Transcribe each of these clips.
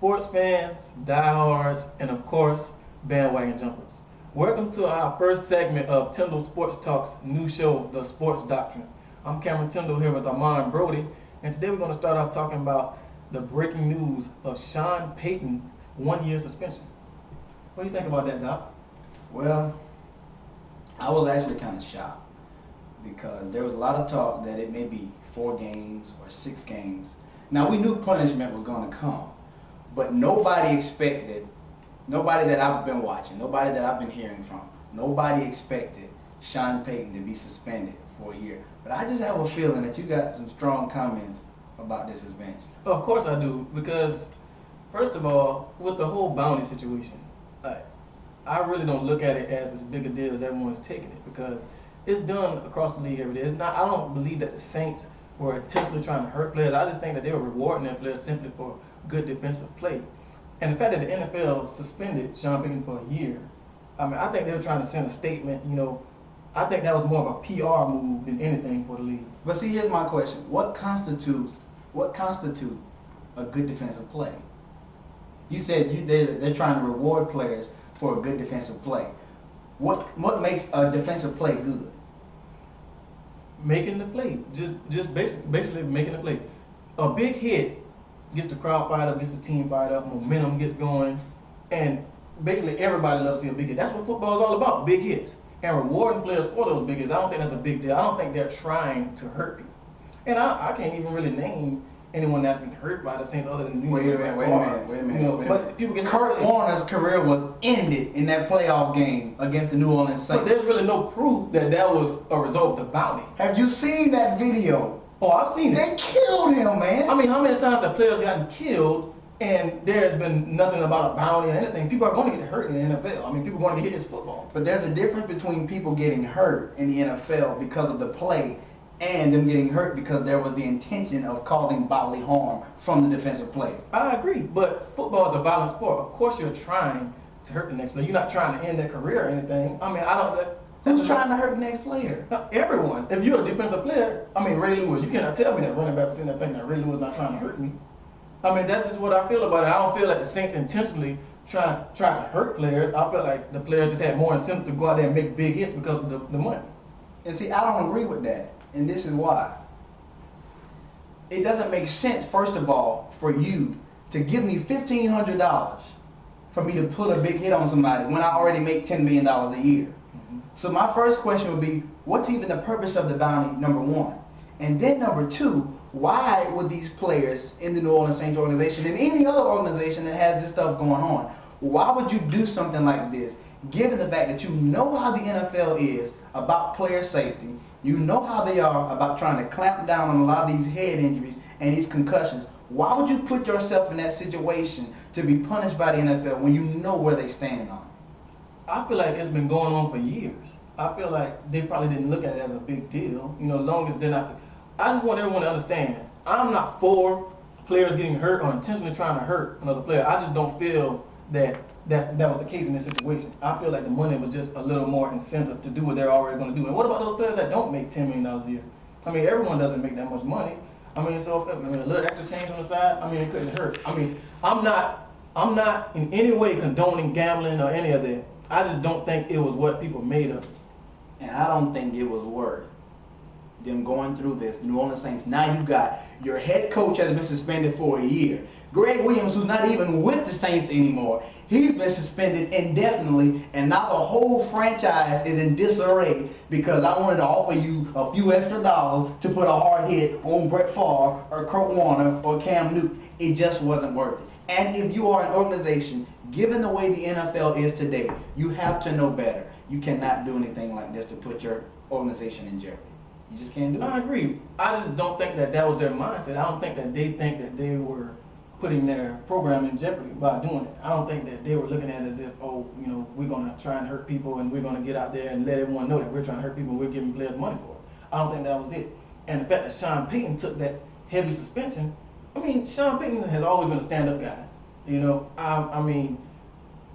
sports fans, diehards, and of course, bandwagon jumpers. Welcome to our first segment of Tindal Sports Talk's new show, The Sports Doctrine. I'm Cameron Tindal here with Armand Brody, and today we're going to start off talking about the breaking news of Sean Payton's 1-year suspension. What do you think about that, Doc? Well, I was actually kind of shocked because there was a lot of talk that it may be 4 games or 6 games. Now, we knew punishment was going to come, but nobody expected, nobody that I've been watching, nobody that I've been hearing from, nobody expected Sean Payton to be suspended for a year. But I just have a feeling that you got some strong comments about this suspension. Of course I do, because first of all, with the whole bounty situation, I really don't look at it as big a deal as everyone's taking it, because it's done across the league every day. It's not. I don't believe that the Saints were intentionally trying to hurt players. I just think that they were rewarding their players simply for good defensive play. And the fact that the NFL suspended Sean Payton for a year, I think they were trying to send a statement. I think that was more of a PR move than anything for the league. But see, here's my question: What constitutes a good defensive play? You said they're trying to reward players for a good defensive play. What makes a defensive play good? Making the play, just basically making the play. A big hit gets the crowd fired up, gets the team fired up, momentum gets going, and basically everybody loves to see a big hit. That's what football is all about, big hits. And rewarding players for those big hits, I don't think that's a big deal. I don't think they're trying to hurt people. And I can't even really name anyone that's been hurt by the Saints other than Wait a minute. But people get Kurt Warner's career was ended in that playoff game against the New Orleans Saints. But there's really no proof that that was a result of the bounty. Have you seen that video? Oh, I've seen it. They killed him, man. I mean, how many times have players gotten killed and there's been nothing about a bounty or anything? People are going to get hurt in the NFL. I mean, people are going to get hit. It's football. But there's a difference between people getting hurt in the NFL because of the play and them getting hurt because there was the intention of causing bodily harm from the defensive play. I agree, but football is a violent sport. Of course you're trying to hurt the next player. You're not trying to end their career or anything. I mean, I don't... Who's trying to hurt the next player? Everyone. If you're a defensive player, Ray Lewis, you cannot tell me that running back is in there thinking that Ray Lewis is not trying to hurt me. That's just what I feel about it. I don't feel like the Saints intentionally tried to hurt players. I feel like the players just had more incentive to go out there and make big hits because of the money. And see, I don't agree with that. And this is why. It doesn't make sense, first of all, for you to give me $1,500 for me to put a big hit on somebody when I already make $10 million a year. So my first question would be, what's even the purpose of the bounty, number one? And then number two, why would these players in the New Orleans Saints organization and any other organization that has this stuff going on, why would you do something like this, given the fact that you know how the NFL is about player safety, you know how they are about trying to clamp down on a lot of these head injuries and these concussions? Why would you put yourself in that situation to be punished by the NFL when you know where they stand on it? I feel like it's been going on for years. I feel like they probably didn't look at it as a big deal, as long as they're not. I just want everyone to understand, I'm not for players getting hurt or intentionally trying to hurt another player. I just don't feel that was the case in this situation. I feel like the money was just a little more incentive to do what they're already going to do. And what about those players that don't make $10 million a year? Everyone doesn't make that much money. So a little extra change on the side, it couldn't hurt. I'm not in any way condoning gambling or any of that. I just don't think it was what people made of it. And I don't think it was worth them going through this. New Orleans Saints, now you got your head coach has been suspended for a year. Greg Williams, who's not even with the Saints anymore, he's been suspended indefinitely, and now the whole franchise is in disarray because I wanted to offer you a few extra dollars to put a hard hit on Brett Favre or Kurt Warner or Cam Newton. It just wasn't worth it. And if you are an organization, given the way the NFL is today, you have to know better. You cannot do anything like this to put your organization in jeopardy. You just can't do it. I agree. I just don't think that was their mindset. I don't think that they think that they were putting their program in jeopardy by doing it. I don't think that they were looking at it as if, we're going to try and hurt people and we're going to get out there and let everyone know that we're trying to hurt people and we're giving players money for it. I don't think that was it. And the fact that Sean Payton took that heavy suspension, Sean Payton has always been a stand-up guy.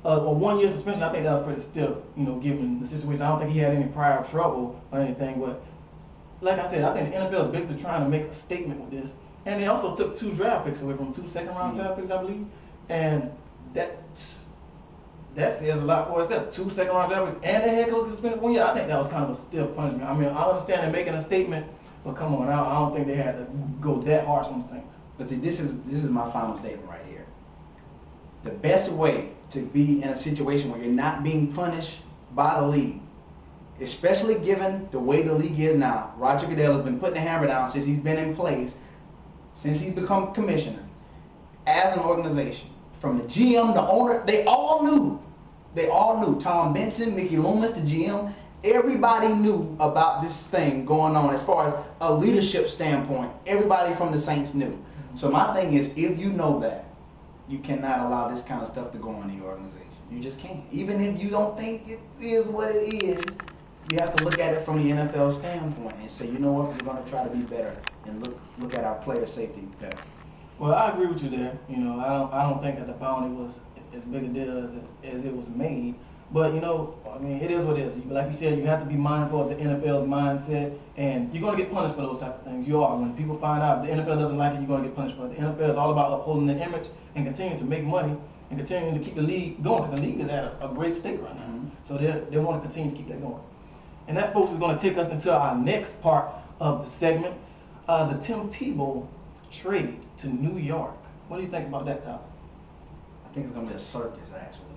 A 1-year suspension, I think that was pretty stiff, given the situation. I don't think he had any prior trouble or anything, but like I said, I think the NFL is basically trying to make a statement with this. And they also took 2 draft picks away from 2 second-round draft picks, I believe. And that says a lot for itself. 2 second-round drafts and the head coach gets suspended 1 year. I think that was kind of a stiff punishment. I mean, I understand they're making a statement, but come on, I don't think they had to go that harsh on the Saints. But see, this is my final statement right here. The best way to be in a situation where you're not being punished by the league, especially given the way the league is now. Roger Goodell has been putting the hammer down since he's been in place, since he's become commissioner, as an organization. From the GM, the owner, they all knew. They all knew. Tom Benson, Mickey Loomis, the GM, everybody knew about this thing going on as far as a leadership standpoint. Everybody from the Saints knew. So my thing is, if you know that, you cannot allow this kind of stuff to go on in your organization. You just can't. Even if you don't think it is what it is, you have to look at it from the NFL standpoint and say, you know what, we're going to try to be better and look at our player safety better. Well, I agree with you there. You know, I don't think that the bounty was as big a deal as it was made. But you know, I mean, it is what it is. Like you said, you have to be mindful of the NFL's mindset, and you're going to get punished for those type of things. You are. When people find out the NFL doesn't like it, you're going to get punished for it. The NFL is all about upholding the image and continuing to make money and continuing to keep the league going, because the league is at a great state right now. So they want to continue to keep that going. And that, folks, is going to take us into our next part of the segment, the Tim Tebow trade to New York. What do you think about that topic? I think it's going to be a circus, actually.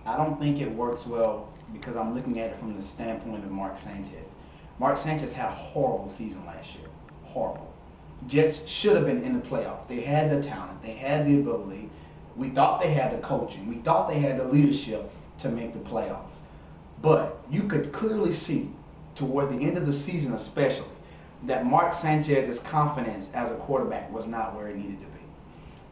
I don't think it works well because I'm looking at it from the standpoint of Mark Sanchez. Mark Sanchez had a horrible season last year. Horrible. Jets should have been in the playoffs. They had the talent. They had the ability. We thought they had the coaching. We thought they had the leadership to make the playoffs. But you could clearly see, toward the end of the season especially, that Mark Sanchez's confidence as a quarterback was not where it needed to be.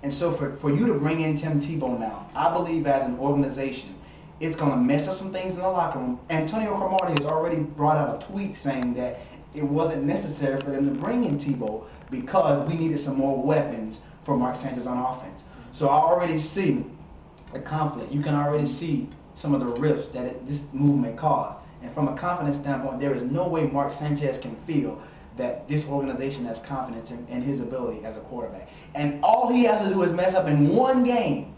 And so for you to bring in Tim Tebow now, I believe as an organization, it's going to mess up some things in the locker room. Antonio Cromartie has already brought out a tweet saying that it wasn't necessary for them to bring in Tebow because we needed some more weapons for Mark Sanchez on offense. So I already see the conflict. You can already see some of the rifts that this move may cause. And from a confidence standpoint, there is no way Mark Sanchez can feel that this organization has confidence in his ability as a quarterback. And all he has to do is mess up in one game.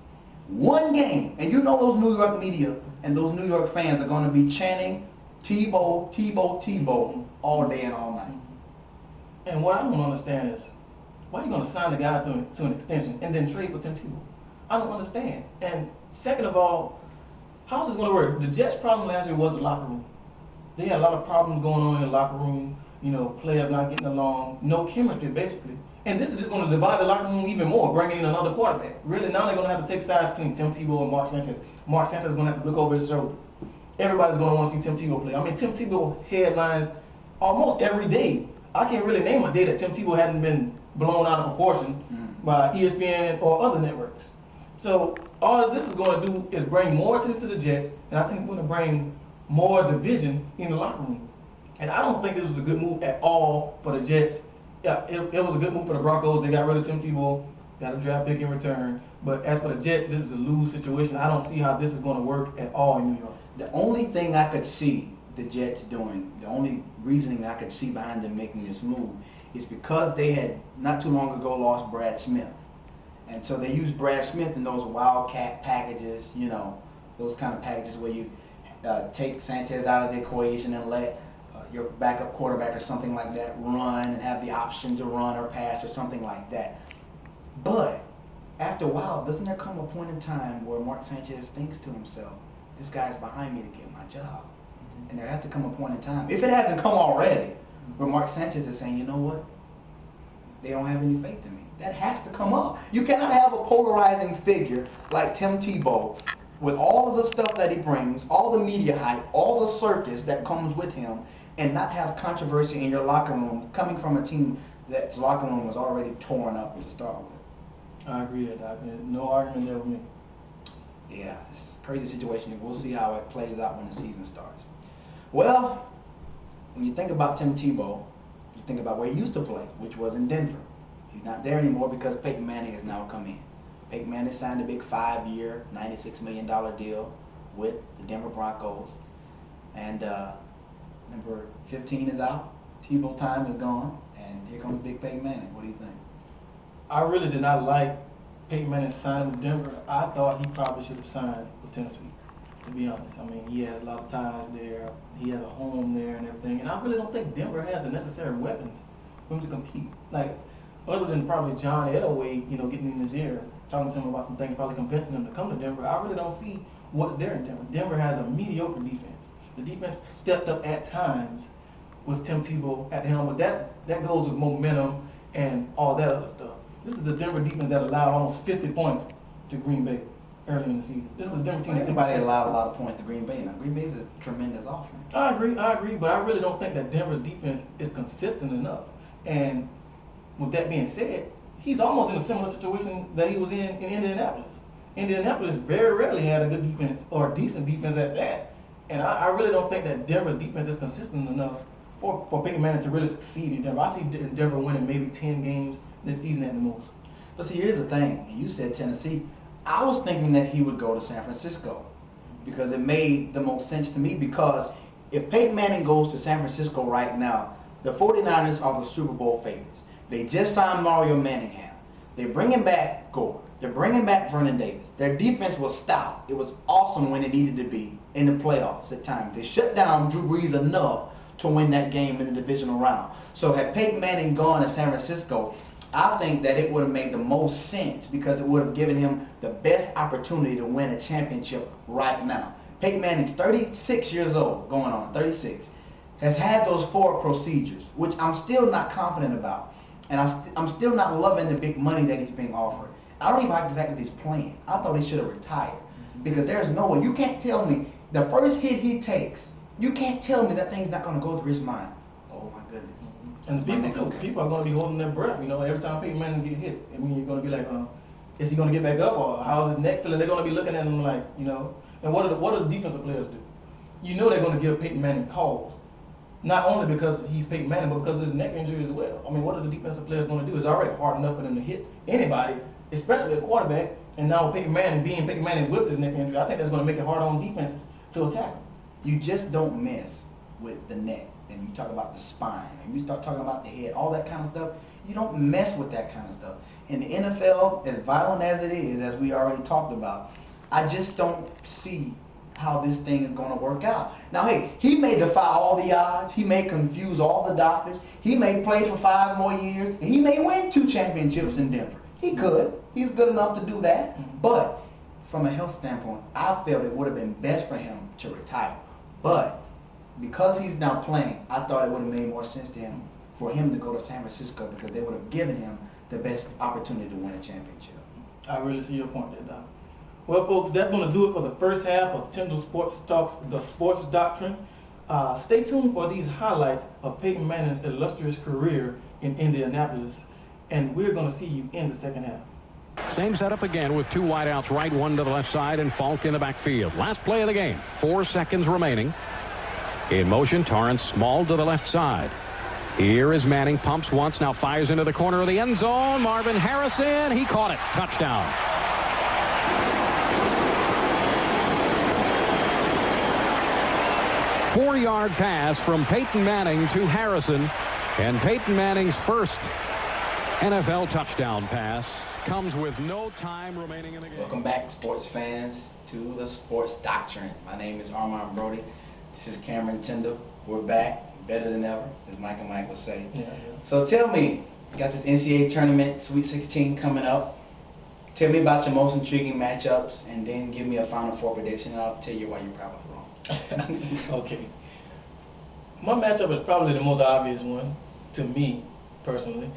One game. And you know those New York media and those New York fans are going to be chanting Tebow, Tebow, Tebow all day and all night. And what I don't understand is, why are you going to sign the guy to an extension and then trade with Tim Tebow? I don't understand. And second of all, how's this going to work? The Jets' problem last year was the locker room. They had a lot of problems going on in the locker room. You know, players not getting along, no chemistry basically. And this is just going to divide the locker room even more, bringing in another quarterback. Really, now they're going to have to take sides between Tim Tebow and Mark Sanchez. Mark Sanchez is going to have to look over his shoulder. Everybody's going to want to see Tim Tebow play. I mean, Tim Tebow headlines almost every day. I can't really name a day that Tim Tebow hasn't been blown out of proportion by ESPN or other networks. So all this is going to do is bring more attention to the Jets, and I think it's going to bring more division in the locker room. And I don't think this was a good move at all for the Jets. Yeah, it was a good move for the Broncos. They got rid of Tim Tebow, got a draft pick in return. But as for the Jets, this is a lose situation. I don't see how this is going to work at all in New York. The only thing I could see the Jets doing, the only reasoning I could see behind them making this move is because they had not too long ago lost Brad Smith. And so they used Brad Smith in those wildcat packages, you know, those kind of packages where you take Sanchez out of the equation and let your backup quarterback or something like that run and have the option to run or pass or something like that. But after a while, doesn't there come a point in time where Mark Sanchez thinks to himself, this guy's behind me to get my job? And there has to come a point in time, if it hasn't come already, where Mark Sanchez is saying, you know what, they don't have any faith in me. That has to come up. You cannot have a polarizing figure like Tim Tebow with all of the stuff that he brings, all the media hype, all the circus that comes with him, and not have controversy in your locker room coming from a team that's locker room was already torn up to start with. I agree with that. No argument there with me. Yeah, it's a crazy situation. We'll see how it plays out when the season starts. Well, when you think about Tim Tebow, you think about where he used to play, which was in Denver. He's not there anymore because Peyton Manning has now come in. Peyton Manning signed a big 5-year, $96 million deal with the Denver Broncos. And number 15 is out. Tebow time is gone. And here comes Big Peyton Manning. What do you think? I really did not like Peyton Manning signed with Denver, I thought he probably should have signed with Tennessee, to be honest. I mean, he has a lot of ties there. He has a home there and everything. And I really don't think Denver has the necessary weapons for him to compete. Like, other than probably John Elway, you know, getting in his ear, talking to him about some things, probably convincing him to come to Denver, I really don't see what's there in Denver. Denver has a mediocre defense. The defense stepped up at times with Tim Tebow at the helm, but that goes with momentum and all that other stuff. This is the Denver defense that allowed almost 50 points to Green Bay early in the season. This is the Denver team. Everybody allowed a lot of points to Green Bay. Now, Green Bay is a tremendous offense. I agree, but I really don't think that Denver's defense is consistent enough. And with that being said, he's almost in a similar situation that he was in Indianapolis. Indianapolis very rarely had a good defense or a decent defense at that. And I really don't think that Denver's defense is consistent enough for Peyton Manning to really succeed in Denver. I see Denver winning maybe 10 games this season at the most. But see, here's the thing. You said Tennessee. I was thinking that he would go to San Francisco because it made the most sense to me, because if Peyton Manning goes to San Francisco right now, the 49ers are the Super Bowl favorites. They just signed Mario Manningham. They're bringing back Gore. They're bringing back Vernon Davis. Their defense was stout. It was awesome when it needed to be in the playoffs at times. They shut down Drew Brees enough to win that game in the divisional round. So had Peyton Manning gone to San Francisco, I think that it would have made the most sense, because it would have given him the best opportunity to win a championship right now. Peyton Manning's 36 years old, going on 36, has had those 4 procedures, which I'm still not confident about. And I'm still not loving the big money that he's being offered. I don't even like the fact that he's playing. I thought he should have retired. Because there's no way. You can't tell me the first hit he takes, you can't tell me that thing's not going to go through his mind. Oh, my goodness. And people are going to be holding their breath, you know, every time Peyton Manning get hit. I mean, you're going to be like, is he going to get back up, or how's his neck feeling? They're going to be looking at him like, you know. And what do the defensive players do? You know they're going to give Peyton Manning calls. Not only because he's Peyton Manning, but because of his neck injury as well. I mean, what are the defensive players going to do? It's already hard enough for them to hit anybody, especially a quarterback. And now with Peyton Manning being Peyton Manning with his neck injury, I think that's going to make it hard on defenses to attack him. You just don't mess with the neck. And you talk about the spine, and you start talking about the head, all that kind of stuff. You don't mess with that kind of stuff. In the NFL, as violent as it is, as we already talked about, I just don't see how this thing is going to work out. Now, hey, he may defy all the odds. He may confuse all the doctors. He may play for 5 more years, and he may win 2 championships in Denver. He could. He's good enough to do that. But from a health standpoint, I felt it would have been best for him to retire. But because he's now playing, I thought it would have made more sense to him for him to go to San Francisco, because they would have given him the best opportunity to win a championship. I really see your point there, Doc. Well, folks, that's going to do it for the first half of Tindal Sports Talks, The Sports Doctrine. Stay tuned for these highlights of Peyton Manning's illustrious career in Indianapolis, and we're going to see you in the second half. Same setup again with 2 wideouts, right, 1 to the left side, and Falk in the backfield. Last play of the game, 4 seconds remaining. In motion, Torrance Small to the left side. Here is Manning, pumps once, now fires into the corner of the end zone. Marvin Harrison, he caught it. Touchdown. Four-yard pass from Peyton Manning to Harrison, and Peyton Manning's first NFL touchdown pass comes with no time remaining in the game. Welcome back, sports fans, to the Sports Doctrine. My name is Armand Brody. This is Cameron Tindal. We're back, better than ever, as Mike and Mike would say. Yeah. So tell me, you got this NCAA tournament, Sweet 16 coming up. Tell me about your most intriguing matchups, and then give me a Final Four prediction, and I'll tell you why you're probably wrong. Okay. My matchup is probably the most obvious one, to me, personally.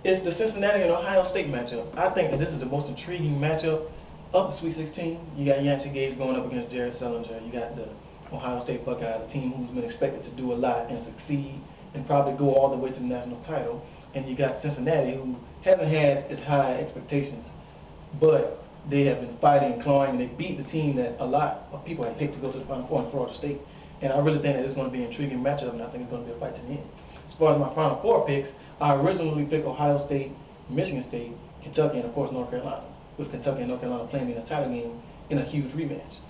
It's the Cincinnati and Ohio State matchup. I think that this is the most intriguing matchup of the Sweet 16. You got Yancey Gage going up against Jared Sullinger. You got the Ohio State Buckeyes, a team who's been expected to do a lot and succeed and probably go all the way to the national title. And you got Cincinnati, who hasn't had as high expectations, but they have been fighting and clawing, and they beat the team that a lot of people had picked to go to the Final Four in Florida State. And I really think that it's going to be an intriguing matchup, and I think it's going to be a fight to the end. As far as my Final Four picks, I originally picked Ohio State, Michigan State, Kentucky, and of course North Carolina, with Kentucky and North Carolina playing in a title game in a huge rematch.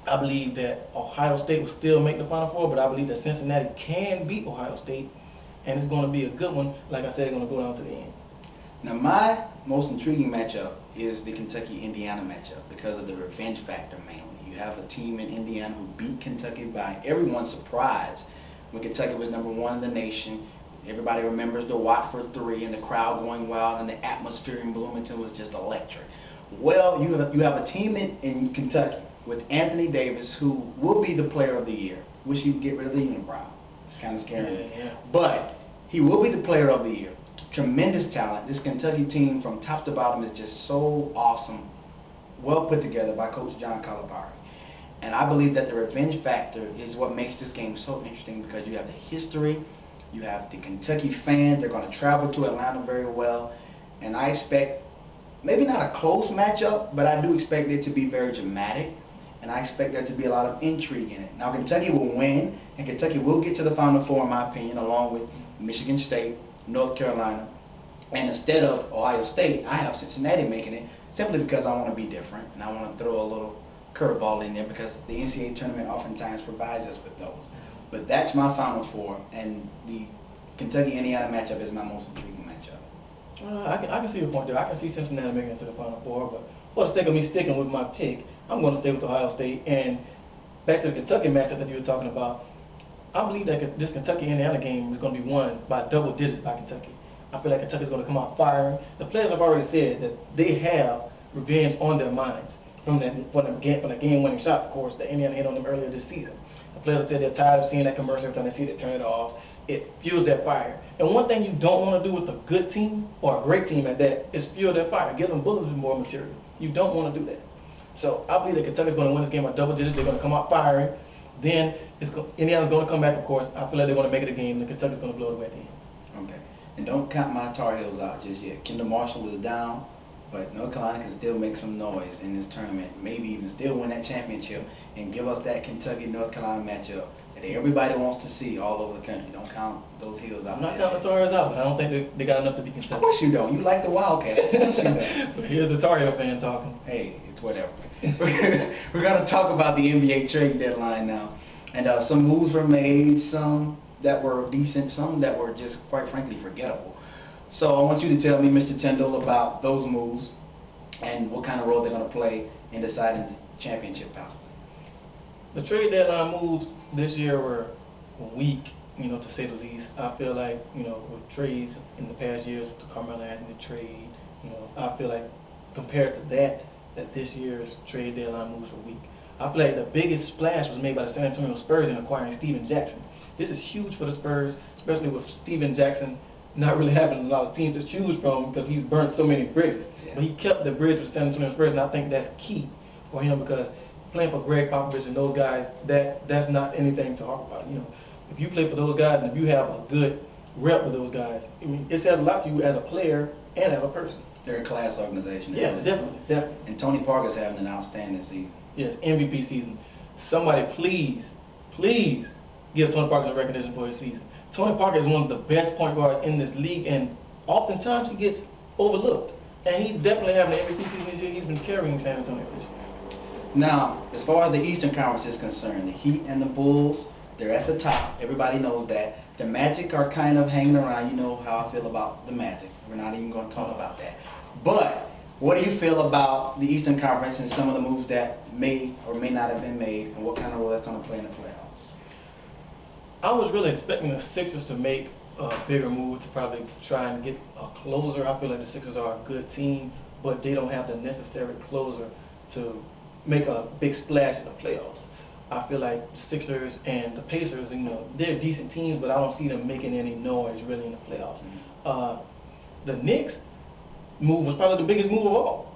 I believe that Ohio State will still make the Final Four, but I believe that Cincinnati can beat Ohio State, and it's going to be a good one. Like I said, it's going to go down to the end. Now my most intriguing matchup is the Kentucky-Indiana matchup because of the revenge factor mainly. You have a team in Indiana who beat Kentucky by everyone's surprise when Kentucky was #1 in the nation. Everybody remembers the Watford 3 and the crowd going wild and the atmosphere in Bloomington was just electric. Well, you have a team in Kentucky with Anthony Davis who will be the player of the year. Wish he would get rid of the unibrow. It's kind of scary. Yeah. But he will be the player of the year. Tremendous talent. This Kentucky team from top to bottom is just so awesome. Well put together by Coach John Calipari. And I believe that the revenge factor is what makes this game so interesting because you have the history, you have the Kentucky fans, they're going to travel to Atlanta very well, and I expect, maybe not a close matchup, but I do expect it to be very dramatic, and I expect there to be a lot of intrigue in it. Now Kentucky will win, and Kentucky will get to the Final Four in my opinion, along with Michigan State, North Carolina, and instead of Ohio State, I have Cincinnati making it, simply because I want to be different, and I want to throw a little curveball in there because the NCAA tournament oftentimes provides us with those. But that's my Final Four, and the Kentucky-Indiana matchup is my most intriguing matchup. I can see your point there. I can see Cincinnati making it to the Final Four, but for the sake of me sticking with my pick, I'm going to stay with Ohio State. And back to the Kentucky matchup that you were talking about, I believe that this Kentucky-Indiana game is going to be won by double digits by Kentucky. I feel like Kentucky's going to come out firing. The players have already said that they have revenge on their minds from the game-winning shot, of course, that Indiana hit on them earlier this season. The players said they're tired of seeing that commercial every time they see it, they turn it off. It fuels their fire. And one thing you don't want to do with a good team, or a great team at that, is fuel their fire. Give them bullets with more material. You don't want to do that. So I believe that Kentucky's going to win this game by double digits. They're going to come out firing. Then Indiana's going to come back, of course. I feel like they're going to make it a game, and Kentucky's going to blow it away at the end. Okay. And don't count my Tar Heels out just yet. Kendall Marshall is down, but North Carolina can still make some noise in this tournament. Maybe even still win that championship and give us that Kentucky-North Carolina matchup that everybody wants to see all over the country. Don't count those Heels out. I'm not counting the Tar Heels out, but I don't think they got enough to beat Kentucky. Of course you don't. You like the Wildcats. Of course you don't. But here's the Tar Heel fan talking. Hey, it's whatever. We're going to talk about the NBA trade deadline now. And some moves were made, some that were decent, some that were just, quite frankly, forgettable. So I want you to tell me, Mr. Tindal, about those moves and what kind of role they're going to play in deciding the championship possibly. The trade deadline moves this year were weak, to say the least. I feel like, with trades in the past years, with the Carmelo Anthony trade, I feel like compared to that this year's trade deadline moves were weak. I feel like the biggest splash was made by the San Antonio Spurs in acquiring Steven Jackson. This is huge for the Spurs, especially with Steven Jackson not really having a lot of teams to choose from because he's burnt so many bridges. Yeah. But he kept the bridge with San Antonio Spurs, and I think that's key for him because playing for Greg Popovich and those guys, that's not anything to harp about. If you play for those guys and if you have a good rep with those guys, I mean, it says a lot to you as a player and as a person. They're a class organization. Yeah, definitely. And Tony Parker's having an outstanding season. Yes, MVP season. Somebody please give Tony Parker some recognition for his season. Tony Parker is one of the best point guards in this league, and oftentimes he gets overlooked. And he's definitely having an MVP season this year. He's been carrying San Antonio this year. Now, as far as the Eastern Conference is concerned, the Heat and the Bulls, they're at the top. Everybody knows that. The Magic are kind of hanging around. You know how I feel about the Magic. We're not even going to talk about that. But what do you feel about the Eastern Conference and some of the moves that may or may not have been made, and what kind of role that's going to play in the playoffs? I was really expecting the Sixers to make a bigger move to probably try and get a closer. I feel like the Sixers are a good team, but they don't have the necessary closer to make a big splash in the playoffs. I feel like the Sixers and the Pacers, they're decent teams, but I don't see them making any noise really in the playoffs. The Knicks move was probably the biggest move of all.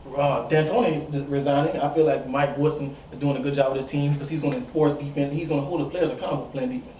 With D'Antoni resigning, I feel like Mike Woodson is doing a good job with his team because he's going to enforce defense and he's going to hold the players accountable for playing defense.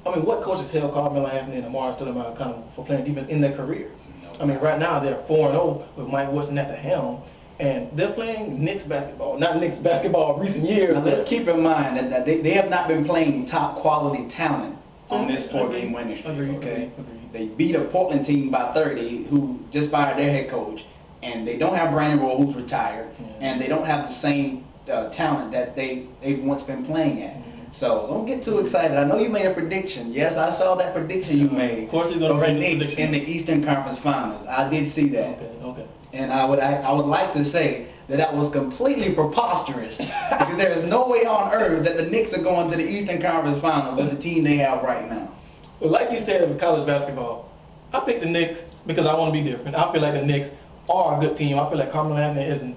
I mean, what coaches held Carmelo Anthony and Amari Stoudemire accountable for playing defense in their careers? I mean, right now they're 4-0 with Mike Woodson at the helm, and they're playing Knicks basketball, not Knicks basketball of recent years. Now let's keep in mind that they have not been playing top quality talent on this 4-game winning streak. Okay, they beat a Portland team by 30, who just fired their head coach, and they don't have Brandon Roy, who's retired, and they don't have the same talent that they've once been playing at. So don't get too excited. I know you made a prediction. Yes, I saw that prediction you made. Of course he's going to the write the Knicks in the Eastern Conference Finals. I did see that. Okay. And I would like to say that was completely preposterous because there is no way on earth that the Knicks are going to the Eastern Conference Finals with the team they have right now. Well, like you said with college basketball, I picked the Knicks because I want to be different. I feel like the Knicks are a good team. I feel like Carmelo Anthony isn't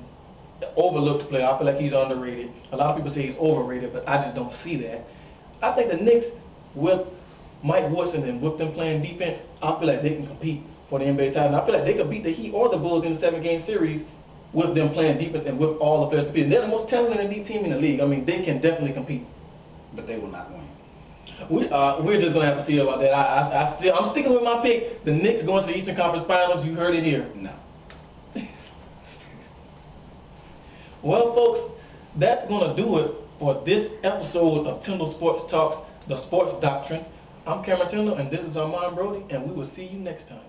overlooked player. I feel like he's underrated. A lot of people say he's overrated, but I just don't see that. I think the Knicks, with Mike Woodson and with them playing defense, I feel like they can compete for the NBA title. And I feel like they could beat the Heat or the Bulls in the 7-game series with them playing defense and with all the players competing. They're the most talented and deep team in the league. I mean, they can definitely compete. But they will not win. We're just gonna have to see about that. I'm sticking with my pick. The Knicks going to the Eastern Conference Finals. You heard it here. No. Well, folks, that's gonna do it for this episode of Tindal Sports Talks, the Sports Doctrine. I'm Cameron Tindal, and this is Armand Brody, and we will see you next time.